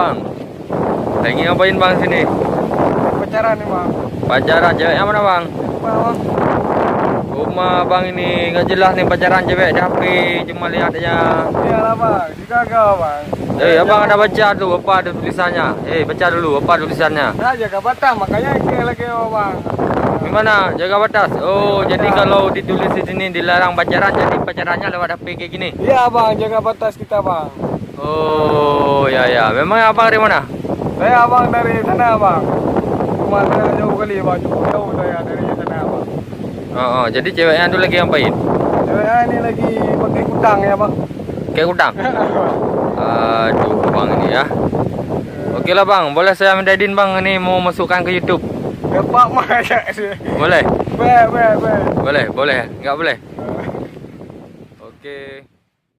bang. Lagi ngapain bang sini? Pacaran nih bang. Pacaran ceweknya mana bang? Bang. Rumah bang ini nggak jelas nih pacaran cewek di HP, cuma lihat aja. Iyalah bang, digagal bang. Abang ada baca tuh apa ada tulisannya? Baca dulu apa tulisannya? Nah jaga batas makanya kayak lagi bang. Gimana? Jaga batas. Oh, jadi kalau ditulis di sini dilarang pacaran, jadi pacarannya lewat HP kayak gini. Iya bang, jaga batas kita bang. Oh, ya ya. Memang abang dari mana? Saya abang dari sana bang. Rumah saya jauh kali bang, cukup jauh saya dari sana bang. Oh, jadi ceweknya tuh lagi ngapain? Ceweknya ini lagi pakai kutang ya bang. Kayak utang. Aduh, bang ini ya. Oke lah bang, boleh saya minta izin bang ini mau masukkan ke YouTube. Ya pak mah ya sih. Boleh? Be. Boleh, boleh. Nggak boleh? Oke.